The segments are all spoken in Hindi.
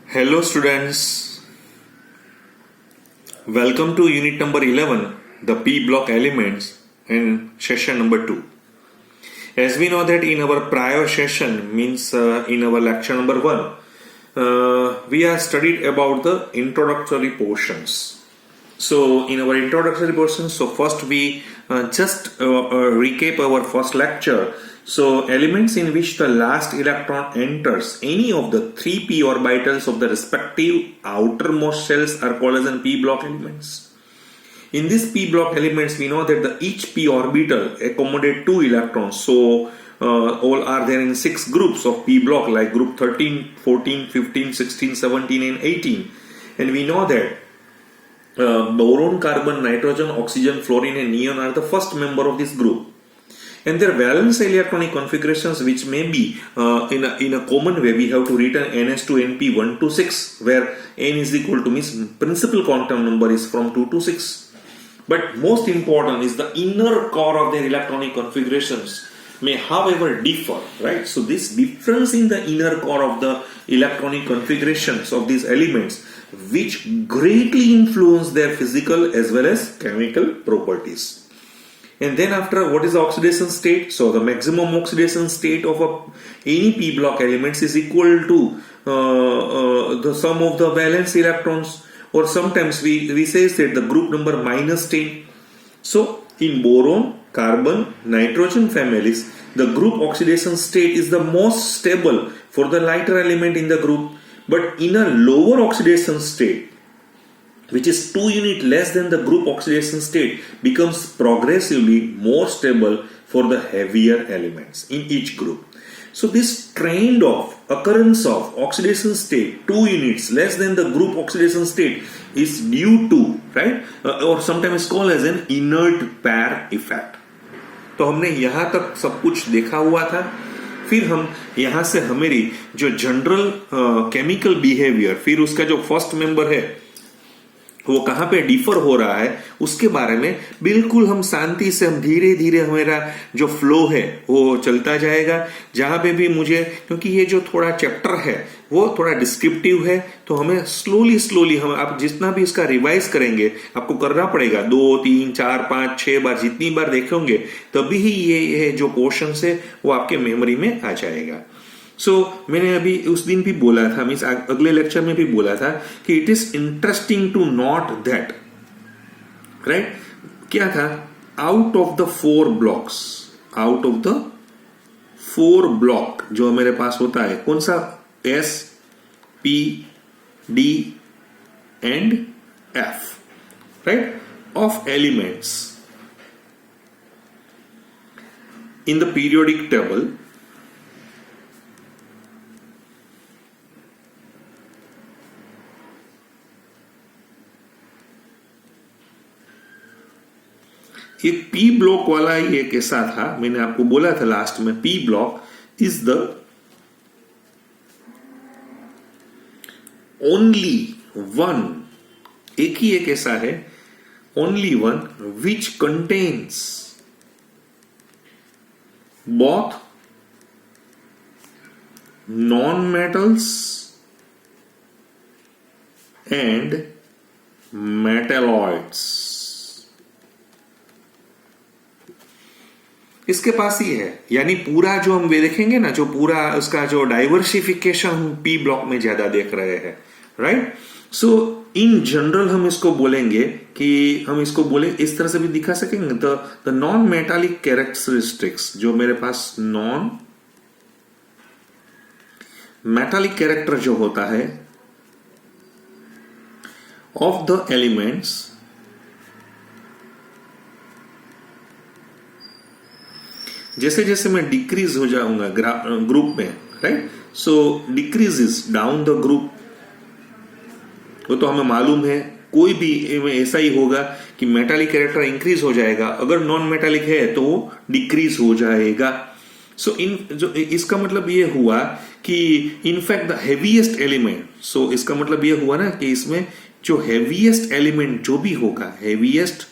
Hello students, welcome to unit number 11, the P block elements and session number 2. As we know that in our prior session, means in our lecture number 1, we have studied about the introductory portions. So in our introductory portions, so first we just recap our first lecture. So elements in which the last electron enters any of the 3 p orbitals of the respective outermost shells are called as p block elements. In these p block elements, we know that each p orbital accommodate 2 electrons. So all are there in 6 groups of p block, like group 13, 14, 15, 16, 17 and 18. And we know that boron, carbon, nitrogen, oxygen, fluorine and neon are the first member of this group. And their valence electronic configurations, which may be in a common way, we have to written ns2 np 1 to 6, where n is equal to means principal quantum number is from 2 to 6. But most important is the inner core of their electronic configurations may however differ, right? So this difference in the inner core of the electronic configurations of these elements, which greatly influence their physical as well as chemical properties. And then after, what is the oxidation state? So the maximum oxidation state of any p block elements is equal to the sum of the valence electrons, or sometimes we say that the group number minus 10. So in boron, carbon, nitrogen families, the group oxidation state is the most stable for the lighter element in the group. But in a lower oxidation state, which is 2 units less than the group oxidation state, becomes progressively more stable for the heavier elements in each group. So this trend of occurrence of oxidation state 2 units less than the group oxidation state is due to, right, or sometimes called as an inert pair effect. तो हमने यहाँ तक सब कुछ देखा हुआ था. फिर हम यहाँ से हमारी जो जनरल केमिकल बिहेवियर, फिर उसका जो फर्स्ट मेंबर है वो कहाँ पे डिफर हो रहा है, उसके बारे में बिल्कुल हम शांति से, हम धीरे धीरे हमारा जो फ्लो है वो चलता जाएगा. जहाँ पे भी मुझे, क्योंकि ये जो थोड़ा चैप्टर है वो थोड़ा डिस्क्रिप्टिव है, तो हमें स्लोली हम आप जितना भी इसका रिवाइज करेंगे आपको करना पड़ेगा. 2, 3, 4, 5, 6 बार, जितनी बार देखेंगे तभी ही ये जो क्वेश्चन है वो आपके मेमोरी में आ जाएगा. सो मैंने अभी उस दिन भी बोला था, मीन्स अगले लेक्चर में भी बोला था कि it is interesting to note that, right, क्या था, out of the 4 blocks, out of the 4 block जो मेरे पास होता है, कौन सा, S, P, D and F, right, of elements in the periodic table. एक पी ब्लॉक वाला ही एक ऐसा था, मैंने आपको बोला था लास्ट में, P block is the only one, एक ही एक ऐसा है, only one which contains both non metals and metalloids. इसके पास ही है, यानी पूरा जो हम देखेंगे ना, जो पूरा उसका जो डाइवर्सिफिकेशन हम पी ब्लॉक में ज्यादा देख रहे हैं, राइट. सो इन जनरल हम इसको बोलेंगे कि हम इसको बोले इस तरह से भी दिखा सकेंगे, द नॉन मेटालिक कैरेक्टरिस्टिक्स, जो मेरे पास नॉन मेटालिक कैरेक्टर जो होता है ऑफ द एलिमेंट्स जैसे जैसे मैं डिक्रीज हो जाऊंगा ग्रुप में, right, so decreases down the group, वो तो हमें मालूम है, कोई भी ऐसा ही होगा कि मेटालिक कैरेक्टर इंक्रीज हो जाएगा, अगर नॉन मेटालिक है तो वो डिक्रीज हो जाएगा. सो इसका मतलब ये हुआ कि इनफैक्ट द हेवीएस्ट एलिमेंट, सो इसका मतलब ये हुआ ना कि इसमें जो हेवीएस्ट एलिमेंट जो भी होगा, heaviest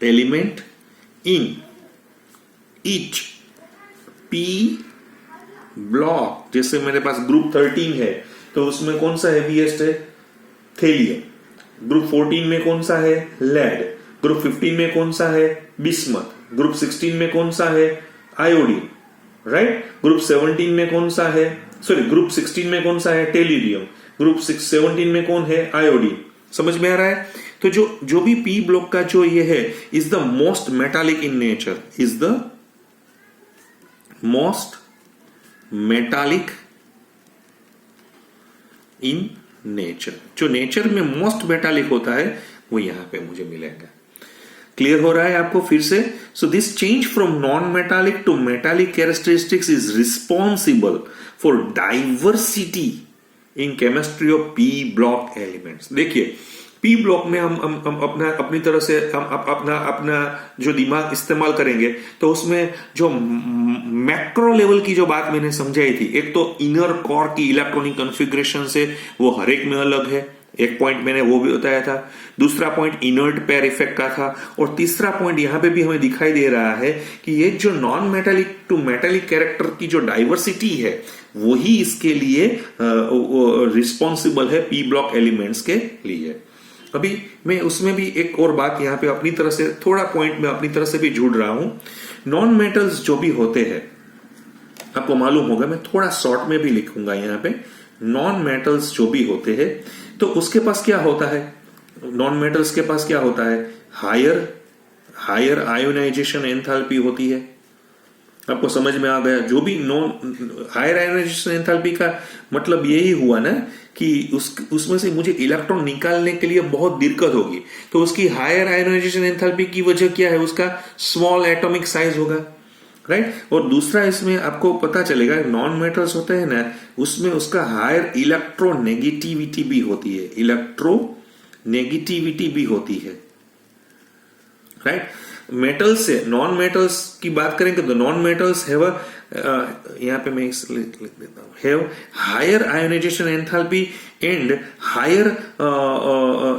element in each P block, जैसे मेरे पास ग्रुप 13 है, तो उसमें कौन सा हेवीएस्ट है? थेलियम। ग्रुप 14 में कौन सा है? लेड। ग्रुप 15 में कौन सा है? बिस्मथ। ग्रुप 16 में कौन सा है? Iodine, right. ग्रुप 17 में कौन सा है? सॉरी, ग्रुप 16 में कौन सा है? टेलिडियम। ग्रुप 17 में कौन है? आयोडीन। समझ में आ रहा है? तो जो भी पी ब्लॉक का जो ये है, is the most metallic in nature, is the most metallic in nature. जो नेचर में मोस्ट मेटालिक होता है वो यहां पे मुझे मिलेगा। क्लियर हो रहा है आपको फिर से? So this change from non metallic to metallic characteristics is responsible for diversity in chemistry of P block elements. देखिए, पी ब्लॉक में हम अपनी तरह से हम अपना जो दिमाग इस्तेमाल करेंगे, तो उसमें जो मैक्रो लेवल की जो बात मैंने समझाई थी, एक तो इनर कोर की इलेक्ट्रॉनिक कॉन्फ़िगरेशन से वो हर एक में अलग है, एक पॉइंट मैंने वो भी बताया था। दूसरा पॉइंट इनर्ट पेयर इफेक्ट का था, और तीसरा पॉइंट यहां पे भी हमें दिखाई दे रहा है कि ये जो non metallic to metallic character की जो डाइवर्सिटी है, वही इसके लिए रिस्पॉन्सिबल है पी ब्लॉक एलिमेंट्स के लिए। अभी मैं उसमें भी एक और बात यहां पे अपनी तरह से थोड़ा पॉइंट में अपनी तरह से भी जुड़ रहा हूं। नॉन मेटल्स जो भी होते हैं, आपको मालूम होगा, मैं थोड़ा शॉर्ट में भी लिखूंगा यहां पे। नॉन मेटल्स जो भी होते हैं, तो उसके पास क्या होता है? नॉन मेटल्स के पास क्या होता है? हायर आयोनाइजेशन एंथैल्पी होती है। आपको समझ में आ गया? जो भी नॉन हायर आयोनाइजेशन एंथैल्पी का मतलब यही हुआ ना कि उसमें से मुझे इलेक्ट्रॉन निकालने के लिए बहुत दिक्कत होगी, तो उसकी हायर आयोनाइजेशन एंथैल्पी की वजह क्या है? उसका स्मॉल एटॉमिक साइज होगा, राइट। और दूसरा इसमें आपको पता चलेगा, नॉन मेटल्स होते हैं ना, उसमें उसका हायर इलेक्ट्रोनेगेटिविटी भी होती है, इलेक्ट्रोनेगेटिविटी भी होती है, राइट। मेटल्स से नॉन मेटल्स की बात करेंगे तो नॉन मेटल्स हैव यहां पे मैं लिख देता हूं, have higher ionisation enthalpy and higher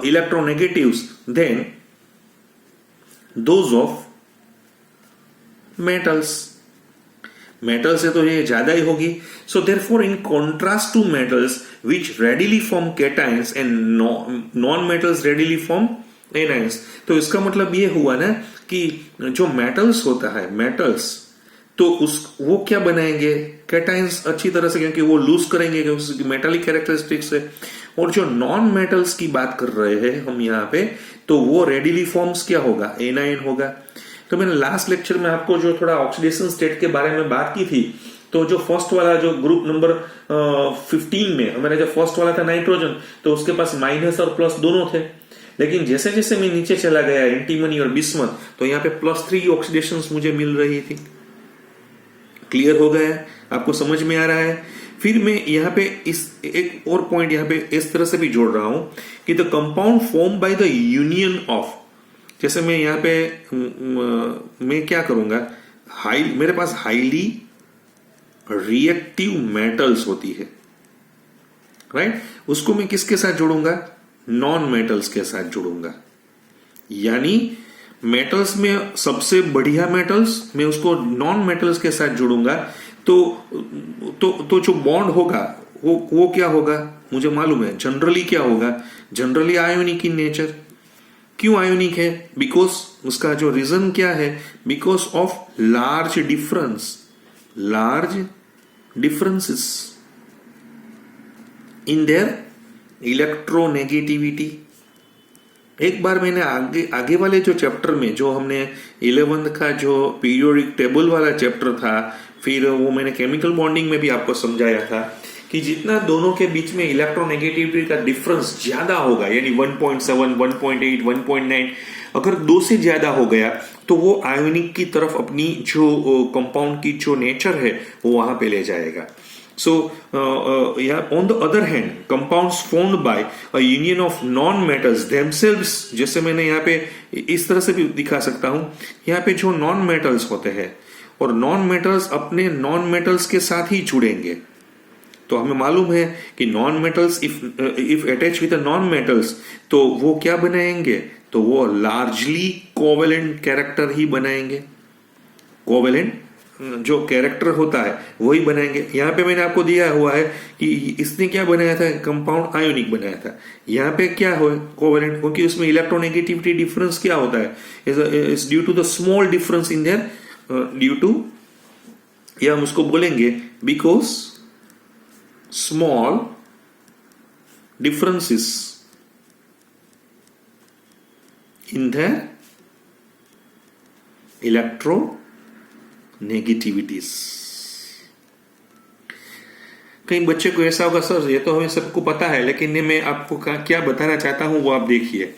electronegatives than those of metals. Metal से तो ये ज्यादा ही होगी। So therefore in contrast to metals which readily form cations and non metals readily form anions, तो इसका मतलब ये हुआ ना कि जो मेटल्स होता है, मेटल्स तो वो क्या बनाएंगे? कैटायंस अच्छी तरह से, क्योंकि वो लूज करेंगे क्योंकि मेटालिक कैरेक्टरिस्टिक्स है। और जो नॉन मेटल्स की बात कर रहे हैं हम यहाँ पे, तो वो रेडिली फॉर्म्स क्या होगा? एनायन होगा। तो मैंने लास्ट लेक्चर में आपको जो थोड़ा ऑक्सीडेशन स्टेट के बारे में बात की थी, तो जो फर्स्ट वाला जो ग्रुप नंबर 15 में हमारा जो फर्स्ट वाला था नाइट्रोजन, तो उसके पास माइनस और प्लस दोनों थे। लेकिन जैसे जैसे मैं नीचे चला गया एंटीमनी और बिस्मथ, तो यहाँ पे +3 ऑक्सीडेशन मुझे मिल रही थी। क्लियर हो गया है? आपको समझ में आ रहा है? फिर मैं यहाँ पे इस एक और पॉइंट यहाँ पे इस तरह से भी जोड़ रहा हूं कि the compound form by the union of, जैसे मैं यहाँ पे मैं क्या करूंगा, मेरे पास हाईली रिएक्टिव मेटल्स होती है, राइट। उसको मैं किसके साथ जोड़ूंगा? नॉन मेटल्स के साथ जोड़ूंगा। यानी मेटल्स में सबसे बढ़िया मेटल्स, मैं उसको नॉन मेटल्स के साथ जोड़ूंगा, तो जो बॉन्ड होगा वो क्या होगा? मुझे मालूम है जनरली क्या होगा, जनरली आयोनिक इन नेचर। क्यों आयोनिक है? बिकॉज उसका जो रीजन क्या है, because of large differences in their electronegativity. एक बार मैंने आगे वाले जो चैप्टर में, जो हमने 11th का जो पीरियोडिक टेबल वाला चैप्टर था, फिर वो मैंने केमिकल बॉन्डिंग में भी आपको समझाया था कि जितना दोनों के बीच में इलेक्ट्रोनेगेटिविटी का डिफरेंस ज्यादा होगा, यानी 1.7, 1.8, 1.9, अगर 2 से ज्यादा हो गया तो वो आयोनिक की तरफ अपनी जो कंपाउंड की जो नेचर है वो वहां पे ले जाएगा। So, on the other hand, compounds formed by a union of non-metals themselves, जैसे मैंने यहाँ पे इस तरह से भी दिखा सकता हूं, यहाँ पे जो नॉन मेटल्स होते हैं और नॉन मेटल्स अपने नॉन मेटल्स के साथ ही जुड़ेंगे, तो हमें मालूम है कि non metals if attach with non metals, तो वो क्या बनाएंगे? तो वो लार्जली कोवेलेंट कैरेक्टर ही बनाएंगे, कोवेलेंट जो कैरेक्टर होता है वही बनाएंगे। यहाँ पे मैंने आपको दिया हुआ है कि इसने क्या बनाया था, कंपाउंड आयोनिक बनाया था। यहाँ पे क्या हो कोवेलेंट, क्योंकि उसमें इलेक्ट्रोनेगेटिविटी डिफरेंस क्या होता है, is due to the small difference in their, due to, या हम उसको बोलेंगे because small differences in their electronegativities। कई बच्चे को ऐसा होगा सर ये तो हमें सबको पता है, लेकिन ये मैं आपको क्या बताना चाहता हूं वो आप देखिए।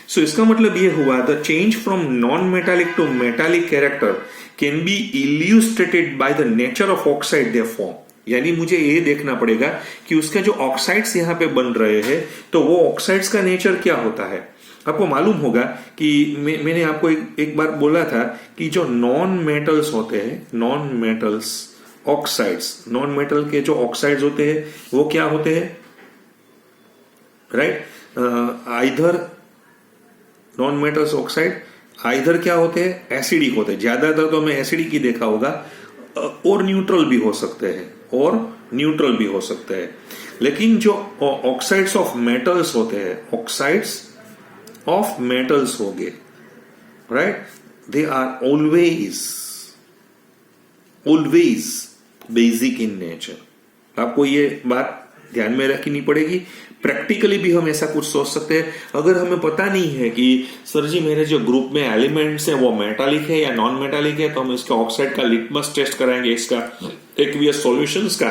सो इसका मतलब ये हुआ, the change from non metallic to metallic character can be illustrated by the nature of oxide they form. यानी मुझे ये देखना पड़ेगा कि उसका जो ऑक्साइड्स यहां पे बन रहे हैं तो वो ऑक्साइड्स का नेचर क्या होता है। आपको मालूम होगा कि मैंने आपको एक बार बोला था कि जो नॉन मेटल्स होते हैं, non metals oxides, non metal के जो ऑक्साइड्स होते हैं वो क्या होते हैं, right, either non metals oxide either क्या होते हैं, एसिडिक होते हैं। ज्यादातर तो हमें एसिडिक ही देखा होगा, और न्यूट्रल भी हो सकते हैं, और न्यूट्रल भी हो सकते हैं। लेकिन जो ऑक्साइड्स ऑफ मेटल्स होते हैं, ऑक्साइड्स ऑफ मेटल्स हो गए, right, they are always basic in nature. आपको ये बात ध्यान में रखनी पड़ेगी। प्रैक्टिकली भी हम ऐसा कुछ सोच सकते हैं। अगर हमें पता नहीं है कि सर जी मेरे जो ग्रुप में एलिमेंट्स है वो मेटालिक है या नॉन मेटालिक है, तो हम इसका ऑक्साइड का लिटमस टेस्ट कराएंगे, इसका एक्वियस सॉल्यूशंस का,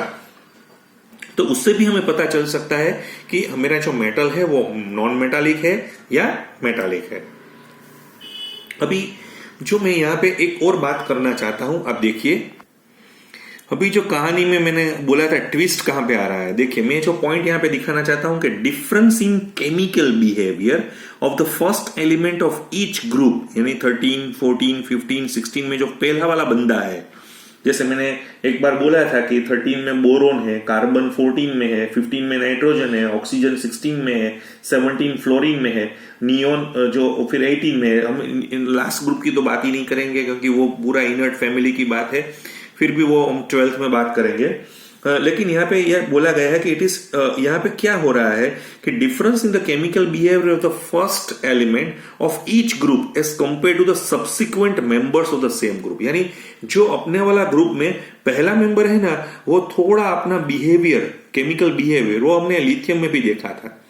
तो उससे भी हमें पता चल सकता है कि मेरा जो मेटल है वो नॉन मेटालिक है या मेटालिक है। अभी जो मैं यहां पे एक और बात करना चाहता हूं, आप देखिए, अभी जो कहानी में मैंने बोला था ट्विस्ट कहां पे आ रहा है। देखिए मैं जो पॉइंट यहां पे दिखाना चाहता हूं कि difference in chemical behaviour of the first element of each group, यानी 13, 14, 15, 16 में जो पहला वाला बंदा है, जैसे मैंने एक बार बोला था कि 13 में बोरोन है, कार्बन 14 में है, 15 में नाइट्रोजन है, ऑक्सीजन 16 में है, 17 फ्लोरीन में है, नियोन जो फिर 18 में है। हम लास्ट ग्रुप की तो बात ही नहीं करेंगे क्योंकि वो पूरा इनर्ट फैमिली की बात है, फिर भी वो हम 12th में बात करेंगे। लेकिन यहाँ पे यह बोला गया है कि इट इज, यहाँ पे क्या हो रहा है कि difference in the chemical behaviour of the first element of each group as compare to the subsequent members of the same group. यानी जो अपने वाला ग्रुप में पहला मेंबर है ना, वो थोड़ा अपना बिहेवियर, केमिकल बिहेवियर, वो हमने लिथियम में भी देखा था,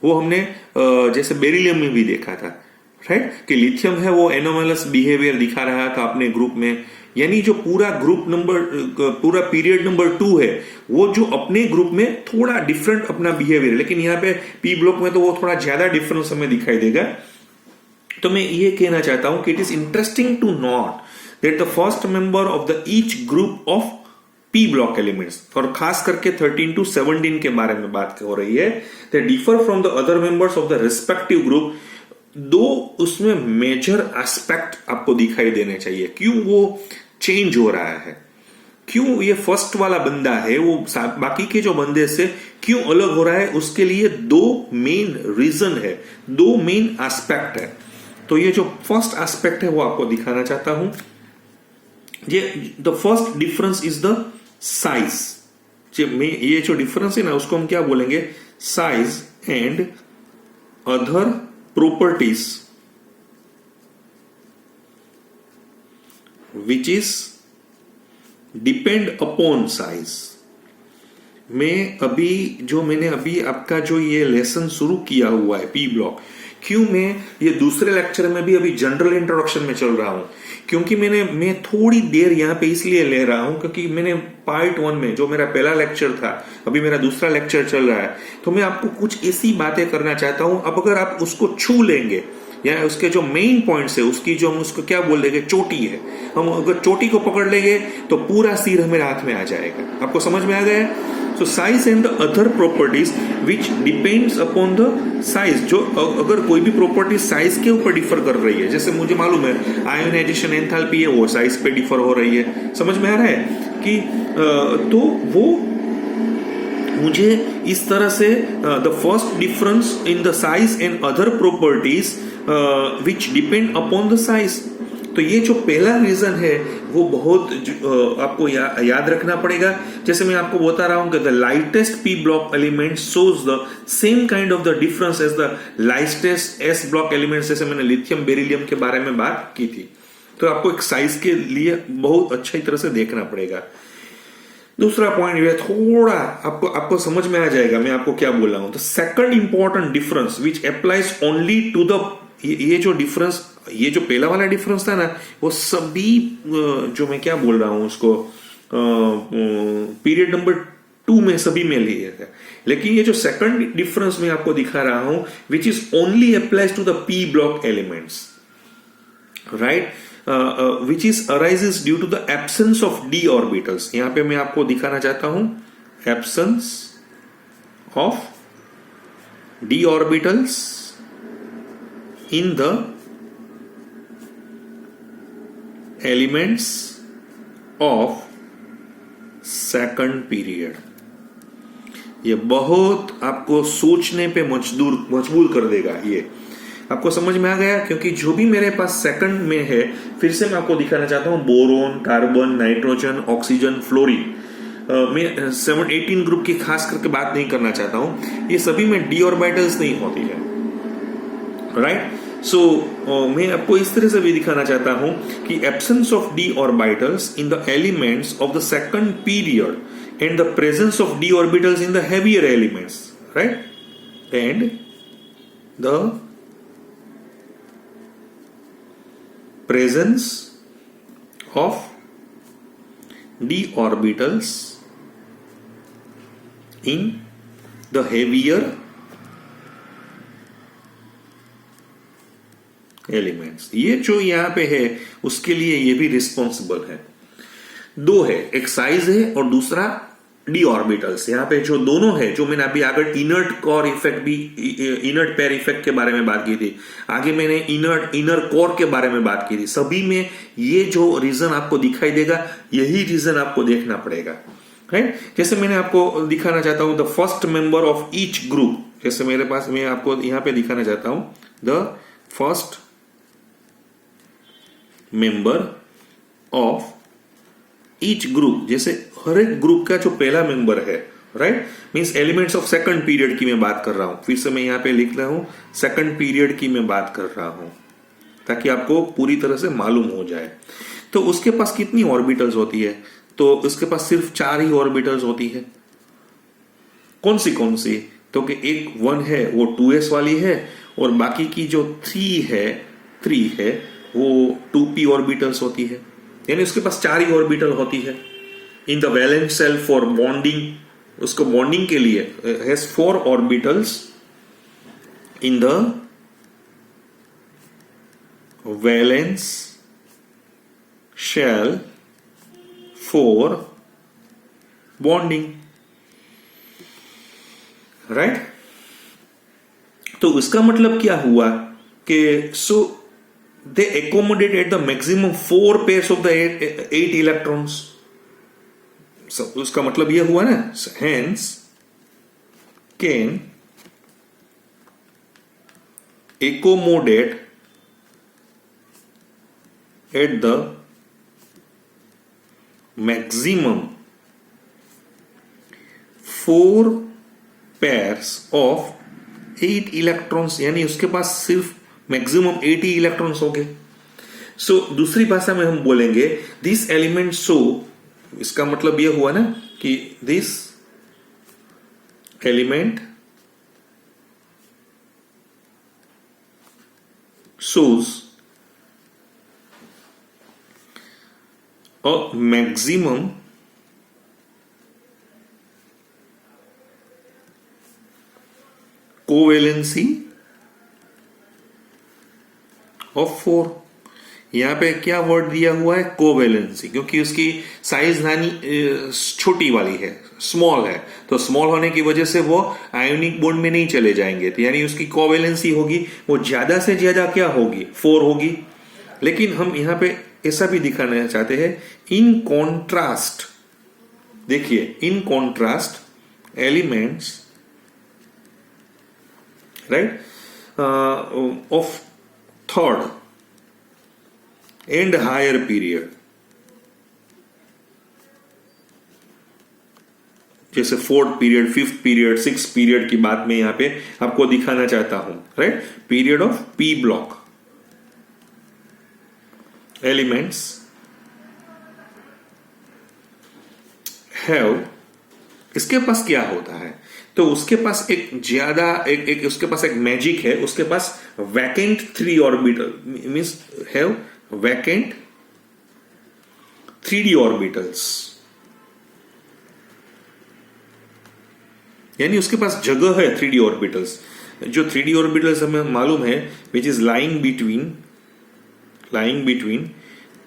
वो हमने जैसे बेरिलियम में भी देखा था, राइट, कि लिथियम है वो एनोमलस बिहेवियर दिखा रहा था अपने ग्रुप में। यानी जो पूरा ग्रुप नंबर, पूरा पीरियड नंबर 2 है, वो जो अपने ग्रुप में थोड़ा डिफरेंट अपना बिहेवियर, लेकिन यहाँ पे पी ब्लॉक में तो वो थोड़ा ज्यादा डिफरेंस हमें दिखाई देगा। तो मैं ये कहना चाहता हूं कि it is interesting to note that the first member of the each group of P block elements, और खास करके 13 to 17 के बारे में बात हो रही है, they differ from the other members of the respective group. दो उसमें मेजर एस्पेक्ट आपको दिखाई देने चाहिए। क्यों वो चेंज हो रहा है, क्यों ये फर्स्ट वाला बंदा है वो बाकी के जो बंदे से क्यों अलग हो रहा है, उसके लिए दो मेन रीजन है, दो मेन एस्पेक्ट है। तो ये जो फर्स्ट एस्पेक्ट है वो आपको दिखाना चाहता हूं। ये the first difference is the size. ये जो डिफरेंस है ना, उसको हम क्या बोलेंगे, size and other properties which is depend upon size। मैंने अभी आपका जो ये लेसन शुरू किया हुआ है पी ब्लॉक, क्यों मैं ये दूसरे लेक्चर में भी अभी जनरल इंट्रोडक्शन में चल रहा हूं, क्योंकि मैं थोड़ी देर यहां पे इसलिए ले रहा हूं क्योंकि मैंने पार्ट 1 में जो मेरा पहला लेक्चर था, अभी मेरा दूसरा लेक्चर चल रहा है, तो मैं आपको कुछ ऐसी बातें करना चाहता हूं। अब अगर आप उसको छू लेंगे या उसके जो मेन पॉइंट्स है, उसकी जो हम उसको क्या बोल देंगे, चोटी है, हम अगर चोटी को पकड़ लेंगे तो पूरा सिर हमारे हाथ में आ जाएगा। आपको समझ में आ गया? So size and the other properties which depends upon the size. जो अगर कोई भी प्रॉपर्टी साइज के ऊपर डिफर कर रही है, जैसे मुझे मालूम है आयोनाइजेशन एंथैल्पी है वो साइज पे डिफर हो रही है, समझ में आ रहा है कि तो वो मुझे इस तरह से the first difference in the size and other properties which depend upon the size. तो ये जो पहला रीजन है वो बहुत आपको याद रखना पड़ेगा। जैसे मैं आपको बता रहा हूं कि the lightest P block element shows the same kind of the difference as the lightest S block elements, जैसे मैंने लिथियम बेरिलियम के बारे में बात की थी। तो आपको एक साइज के लिए बहुत अच्छी तरह से देखना पड़ेगा। दूसरा पॉइंट ये थोड़ा आपको समझ में आ जाएगा मैं आपको क्या बोल रहा हूं। The second important difference which applies only to the, ये जो डिफरेंस, ये जो पहला वाला डिफरेंस था ना, वो सभी जो मैं क्या बोल रहा हूं उसको पीरियड नंबर 2 में सभी में लिए थे। लेकिन ये जो सेकंड डिफरेंस मैं आपको दिखा रहा हूं which is only applies to the P block elements, right, which is arises due to the absence of d orbitals। यहां पे मैं आपको दिखाना चाहता हूं absence of d orbitals in the elements of second period। ये बहुत आपको सोचने पे मजबूर कर देगा। ये आपको समझ में आ गया, क्योंकि जो भी मेरे पास सेकंड में है, फिर से मैं आपको दिखाना चाहता हूं, boron, carbon, nitrogen, oxygen, fluorine, मैं 18 ग्रुप की खास करके बात नहीं करना चाहता हूं। ये सभी में डी ऑर्बिटल्स नहीं होती है, राइट। सो मैं आपको इस तरह से भी दिखाना चाहता हूं कि absence of D orbitals in the elements of the second period and the presence of D orbitals in the heavier elements, right, and the presence of d orbitals in the heavier elements। ये जो यहां पे है उसके लिए ये भी रिस्पॉन्सिबल है। दो है, एक साइज है और दूसरा डी ऑर्बिटल्स। यहां पे जो दोनों है, जो मैंने अभी आगे इनर्ट कोर इफेक्ट भी, इनर्ट पेयर इफेक्ट के बारे में बात की थी, आगे मैंने इनर कोर के बारे में बात की थी, सभी में ये जो रीजन आपको दिखाई देगा, यही रीजन आपको देखना पड़ेगा, राइट। जैसे मैंने आपको दिखाना चाहता हूं the first member of each group, जैसे मेरे पास, मैं आपको यहां पे दिखाना चाहता हूं the first member of each group, जैसे हर एक ग्रुप का जो पहला मेंबर है, right, means elements of second period की मैं बात कर रहा हूं। फिर से मैं यहां पे लिख रहा हूं सेकंड पीरियड की मैं बात कर रहा हूं, ताकि आपको पूरी तरह से मालूम हो जाए। तो उसके पास कितनी ऑर्बिटल्स होती है? तो उसके पास सिर्फ 4 ही ऑर्बिटल्स होती है। कौन सी? तो कि एक 1 है वो 2s वाली है, और बाकी की जो 3 है वो 2p ऑर्बिटल्स होती है। यानी उसके पास 4 ही ऑर्बिटल होती है। In the valence shell for bonding, उसको बॉन्डिंग के लिए has 4 orbitals in the valence shell for bonding, right. तो इसका मतलब क्या हुआ कि they accommodate at the maximum 4 pairs of the 8 electrons। so, उसका मतलब यह हुआ ना, hence can accommodate at the maximum 4 pairs of 8 electrons, यानी उसके पास सिर्फ मैक्सिमम 80 इलेक्ट्रॉन्स हो गए। सो दूसरी भाषा में हम बोलेंगे दिस एलिमेंट शो, इसका मतलब यह हुआ ना कि this element shows a maximum covalency of 4। यहां पे क्या वर्ड दिया हुआ है? कोवेलेंसी, क्योंकि उसकी साइज छोटी वाली है, स्मॉल है, तो स्मॉल होने की वजह से वो आयोनिक बॉन्ड में नहीं चले जाएंगे, तो यानी उसकी कोवेलेंसी होगी वो ज्यादा से ज्यादा क्या होगी? 4 होगी। लेकिन हम यहां पे ऐसा भी दिखाना चाहते हैं, इन कॉन्ट्रास्ट, देखिए in contrast elements, right, of third and higher period, जैसे 4th period, 5th period, 6th period की बात मैं यहां पे आपको दिखाना चाहता हूं, right? Period of P block elements have, इसके पास क्या होता है? तो उसके पास एक उसके पास एक मैजिक है, उसके पास vacant 3 orbital means have vacant 3D orbitals, यानी उसके पास जगह है 3D ऑर्बिटल्स। जो 3D ऑर्बिटल्स हमें मालूम है which is lying between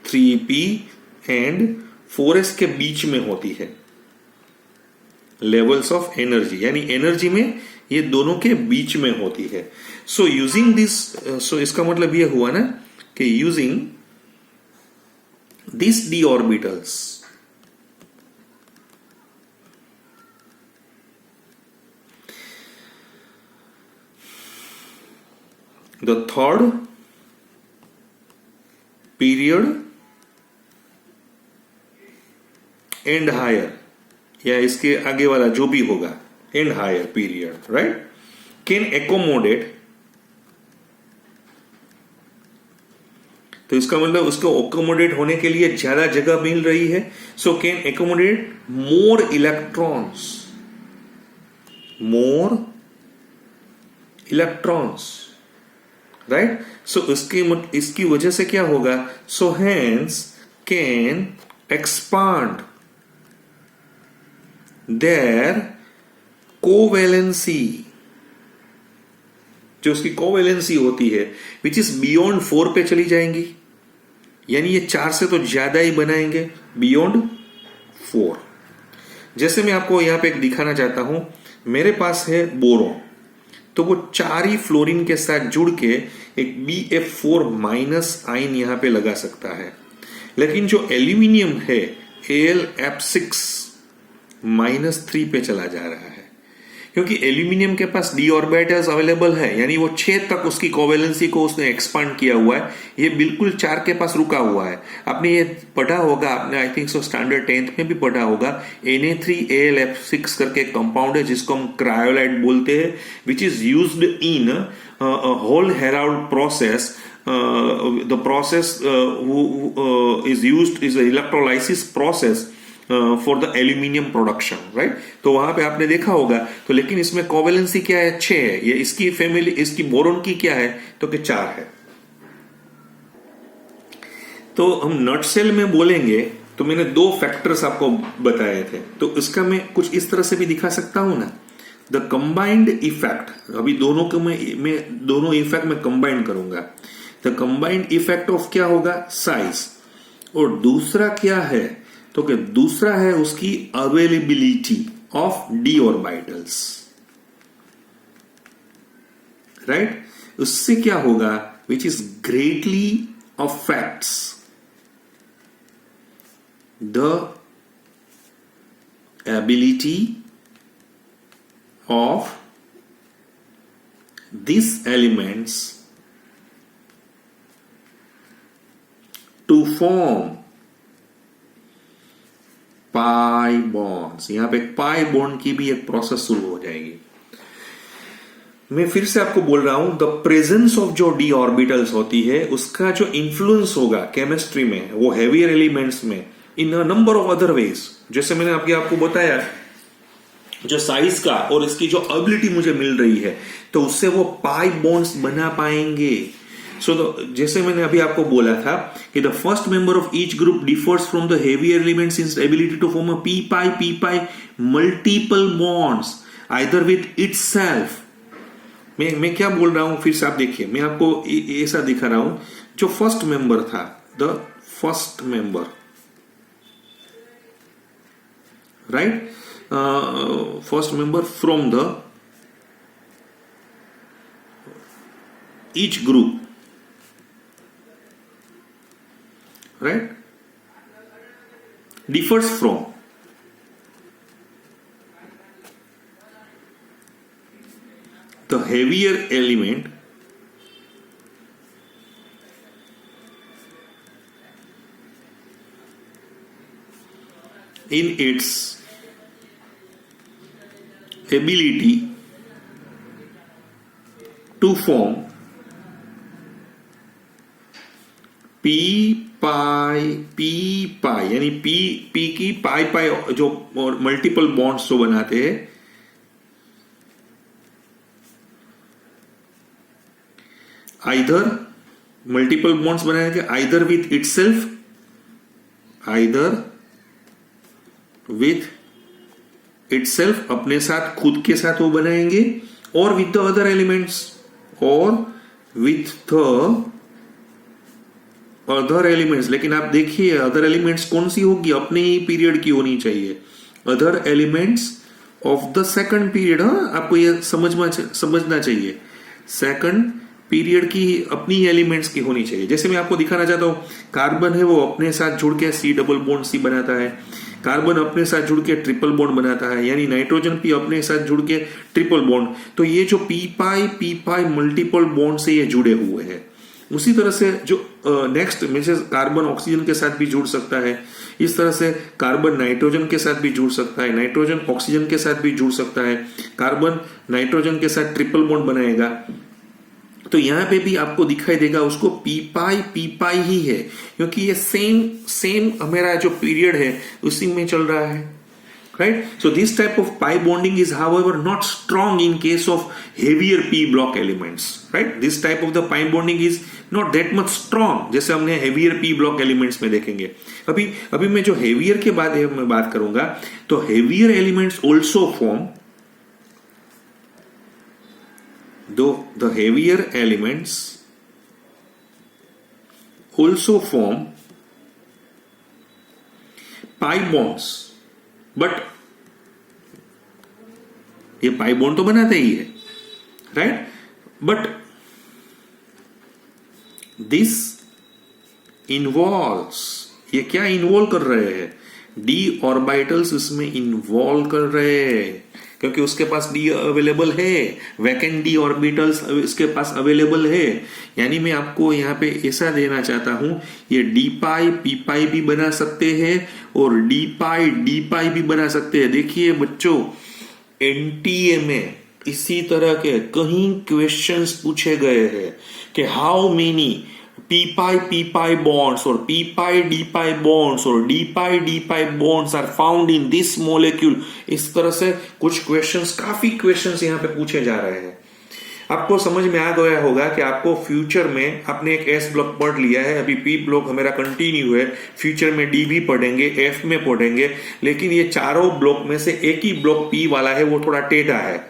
3p and 4s के बीच में होती है। लेवल्स ऑफ एनर्जी, यानी एनर्जी में ये दोनों के बीच में होती है। सो यूजिंग दिस, सो इसका मतलब ये हुआ ना कि using this d orbitals, the third period and higher, या इसके आगे वाला जो भी होगा and higher period, right, can accommodate, तो इसका मतलब उसको एकोमोडेट होने के लिए ज्यादा जगह मिल रही है। So can accommodate more electrons, right? So इसकी वजह से क्या होगा? So hence can expand their covalency, जो उसकी कोवेलेंसी होती है विच इज बियॉन्ड 4 पे चली जाएंगी, यानी ये 4 से तो ज्यादा ही बनाएंगे बियॉन्ड 4। जैसे मैं आपको यहां पे एक दिखाना चाहता हूं, मेरे पास है बोरोन, तो वो 4 ही फ्लोरीन के साथ जुड़ के एक BF4 माइनस आइन यहां पे लगा सकता है। लेकिन जो एल्यूमिनियम है AlF6 -3 पे चला जा रहा है, क्योंकि एल्यूमिनियम के पास d ऑर्बिटल्स अवेलेबल है, यानी वो 6 तक उसकी कोवेलेंसी को उसने एक्सपांड किया हुआ है। ये बिल्कुल 4 के पास रुका हुआ है। आपने ये पढ़ा होगा, आपने I think so standard 10th में भी पढ़ा होगा, Na3AlF6 करके एक कंपाउंड है जिसको हम क्रायोलाइट बोलते हैं, which is used in Hall Heroult process. The process is used is an electrolysis process for the aluminium production, right? तो वहां पे आपने देखा होगा। तो लेकिन इसमें कोवेलेंसी क्या है? 6 है। ये इसकी फैमिली, इसकी बोरोन की क्या है? तो कि 4 है। तो हम नटसेल में बोलेंगे तो मैंने 2 फैक्टर्स आपको बताए थे, तो इसका मैं कुछ इस तरह से भी दिखा सकता हूं ना। द कंबाइंड इफेक्ट, अभी दोनों को मैं दोनों इफेक्ट में कंबाइन करूंगा। द कंबाइंड इफेक्ट ऑफ क्या होगा? साइज। और दूसरा क्या है? तो कि दूसरा है उसकी availability of d orbitals, right? उससे क्या होगा? Which is greatly affects the ability of these elements to form pi bonds. यहां पे पाई बॉन्ड की भी एक प्रोसेस शुरू हो जाएगी। मैं फिर से आपको बोल रहा हूं, द प्रेजेंस ऑफ जो d ऑर्बिटल्स होती है उसका जो इंफ्लुएंस होगा केमिस्ट्री में, वो हेवियर एलिमेंट्स में, in a number of other ways. जैसे मैंने आपको बताया, जो साइज का और इसकी जो एबिलिटी मुझे मिल रही है, तो उससे वो पाई बॉन्ड्स बना पाएंगे। सो जैसे मैंने अभी आपको बोला था कि the first member of each group differs from the heavier elements in ability to form a p pi multiple bonds either with itself. मैं क्या बोल रहा हूं? फिर से आप देखिए, मैं आपको ऐसा दिखा रहा हूं। जो फर्स्ट मेंबर था, the first member, right, first member from the each group, right, differs from the heavier element in its ability to form p pi यानी p की पाई जो मल्टीपल बॉन्ड्स जो बनाते हैं, आइदर मल्टीपल बॉन्ड्स बनाएंगे आइदर विथ इटसेल्फ, अपने साथ खुद के साथ वो बनाएंगे, और विथ द अदर एलिमेंट्स, लेकिन आप देखिए अदर एलिमेंट्स कौन सी होगी, अपने ही पीरियड की होनी चाहिए, other elements of the second period. आपको ये समझना चाहिए, सेकंड पीरियड की अपनी एलिमेंट्स की होनी चाहिए। जैसे मैं आपको दिखाना चाहता हूं, कार्बन है वो अपने साथ जुड़ के C डबल बॉन्ड C बनाता है, कार्बन अपने साथ जुड़ के ट्रिपल बॉन्ड बनाता है, यानी नाइट्रोजन P अपने साथ जुड़ के ट्रिपल बॉन्ड। तो ये जो p पाई मल्टीपल बॉन्ड से ये जुड़े हुए हैं। उसी तरह से जो नेक्स्ट मींस कार्बन ऑक्सीजन के साथ भी जुड़ सकता है, इस तरह से कार्बन नाइट्रोजन के साथ भी जुड़ सकता है, नाइट्रोजन ऑक्सीजन के साथ भी जुड़ सकता है, कार्बन नाइट्रोजन के साथ ट्रिपल बॉन्ड बनाएगा। तो यहां पे भी आपको दिखाई देगा उसको p पाई ही है, क्योंकि ये सेम मेरा जो पीरियड है उसी में चल रहा है, right. So this type of pi bonding is however not strong in case of heavier p block elements, right. This type of the pi bonding is not that much strong, जैसे हमने हेवियर p ब्लॉक एलिमेंट्स में देखेंगे। अभी मैं जो हेवियर के बाद मैं बात करूंगा, तो heavier elements also form the heavier elements also form pi bonds, but ये pi bond तो बनाते ही है, right? But this involves, ये क्या इन्वॉल्व कर रहे हैं, d ऑर्बिटल्स इसमें इन्वॉल्व कर रहे हैं, क्योंकि उसके पास d अवेलेबल है, वैकेंट d ऑर्बिटल्स इसके पास अवेलेबल है। यानी मैं आपको यहाँ पे ऐसा देना चाहता हूं, ये d पाई p पाई भी बना सकते हैं और d पाई भी बना सकते हैं। देखिए बच्चों, एनटीए में इसी तरह के कहीं क्वेश्चंस पूछे गए हैं कि how many p pi bonds or p d pi bonds or d pi bonds are found in this molecule। इस तरह से कुछ क्वेश्चंस, काफी क्वेश्चंस यहाँ पे पूछे जा रहे हैं। आपको समझ में आ गया होगा कि आपको फ्यूचर में, आपने एक S ब्लॉक पढ़ लिया है, अभी P ब्लॉक हमारा कंटिन्यू है, फ्यूचर में D भी पढ़ेंगे, F में पढ़ेंगे, लेकिन ये चारों ब्लॉक में से एक ही ब्लॉक P वाला है, वो थोड़ा टेढ़ा है।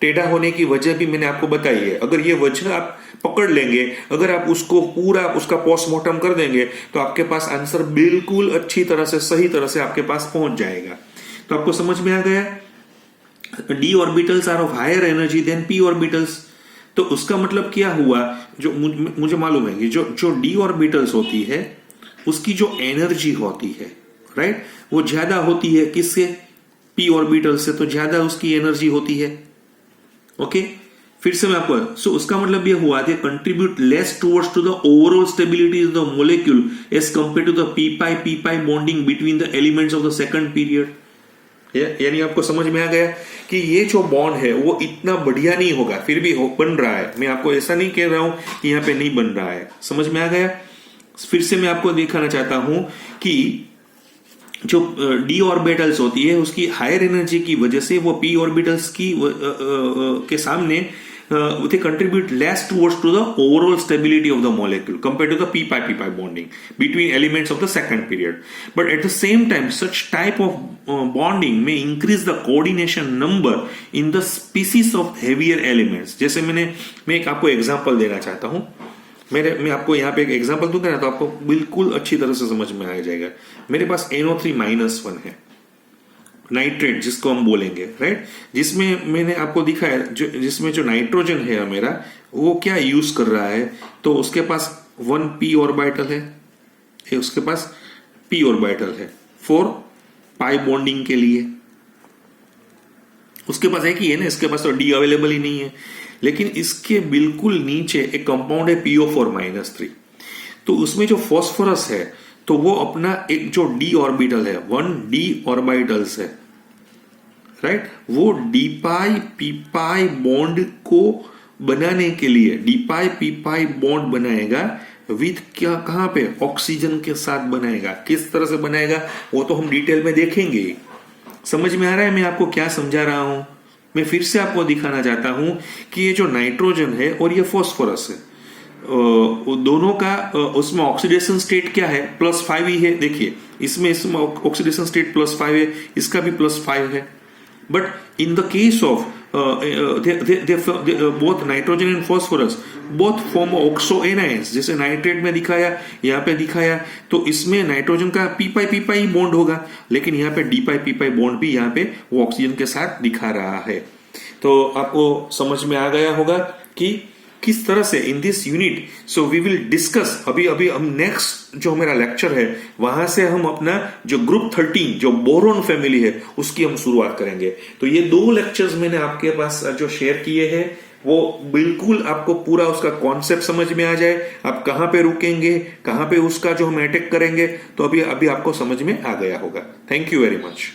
टेढ़ा होने की वजह भी मैंने आपको बताई है। अगर ये वजह आप पकड़ लेंगे, अगर आप उसको पूरा उसका पोस्टमार्टम कर देंगे, तो आपके पास आंसर बिल्कुल अच्छी तरह से, सही तरह से आपके पास पहुंच जाएगा। तो आपको समझ में आ गया, d orbitals are of higher energy than p orbitals. तो उसका मतलब क्या हुआ, जो मुझे मालूम है कि जो d ऑर्बिटल्स होती है उसकी जो एनर्जी होती है, राइट, वो ज्यादा होती है किससे, p ऑर्बिटल से, तो ज्यादा उसकी एनर्जी होती है। ओके, फिर से मैं आपको, सो उसका मतलब ये हुआ कि contribute less towards to the overall stability of the molecule as compare to the p pi bonding between the elements of the second period. यानी आपको समझ में आ गया कि ये जो बॉन्ड है वो इतना बढ़िया नहीं होगा, फिर भी बन रहा है। मैं आपको ऐसा नहीं कह रहा हूं कि यहाँ पे नहीं बन रहा है, समझ में आ गया। फिर से मैं आपको दिखाना चाहता हूं कि जो d ऑर्बिटल्स होती है उसकी हायर एनर्जी की वजह से वो p ऑर्बिटल्स की के सामने they contribute less towards to the overall stability of the molecule compared to the p pi bonding between elements of the second period. But at the same time, such type of bonding may increase the coordination number in the species of heavier elements. जैसे मैं एक आपको एग्जांपल देना चाहता हूं, मैं आपको यहाँ पे एक एग्जांपल दूंगा ना, तो आपको बिल्कुल अच्छी तरह से समझ में आ जाएगा। मेरे पास NO3-1 है, नाइट्रेट जिसको हम बोलेंगे, राइट, जिसमें मैंने आपको दिखाया जिसमें जो नाइट्रोजन है मेरा, वो क्या यूज कर रहा है, तो उसके पास 1 p ऑर्बिटल है, उसके पास p ऑर्बिटल है फॉर पाई बॉन्डिंग के लिए। उसके पास एक ही है ना, इसके पास तो d अवेलेबल ही नहीं है। लेकिन इसके बिल्कुल नीचे एक कंपाउंड है PO4-3, तो उसमें जो फॉस्फोरस है तो वो अपना एक जो d ऑर्बिटल है, 1d ऑर्बिटल्स है, राइट, वो डीपाई पीपाई बॉन्ड को बनाने के लिए डीपाई पीपाई बॉन्ड बनाएगा विथ क्या, कहां पे, ऑक्सीजन के साथ बनाएगा। किस तरह से बनाएगा वो तो हम डिटेल में देखेंगे। समझ में आ रहा है मैं आपको क्या समझा रहा हूं? मैं फिर से आपको दिखाना चाहता हूं कि ये जो नाइट्रोजन है और ये फास्फोरस है, दोनों का उसमें ऑक्सीडेशन स्टेट क्या है, +5 ही है। देखिए इसमें ऑक्सीडेशन स्टेट +5 है, इसका भी +5 है। But in the case of both nitrogen and phosphorus both form oxo anions, जैसे नाइट्रेट में दिखाया, यहाँ पे दिखाया, तो इसमें नाइट्रोजन का पीपाई पीपाई बॉन्ड होगा, लेकिन यहाँ पे डीपाई पीपाई बॉन्ड भी यहाँ पे वो ऑक्सीजन के साथ दिखा रहा है। तो आपको समझ में आ गया होगा कि किस तरह से in this unit. So we will discuss, अभी हम नेक्स्ट जो मेरा लेक्चर है वहां से हम अपना जो ग्रुप 13 जो बोरोन फैमिली है उसकी हम शुरुआत करेंगे। तो ये 2 लेक्चर्स मैंने आपके पास जो शेयर किए हैं वो बिल्कुल आपको पूरा उसका कॉन्सेप्ट समझ में आ जाए, आप कहां पे रुकेंगे, कहां पे उसका जो हम अटैक करेंगे, तो अभी आपको समझ में आ गया होगा। Thank you very much.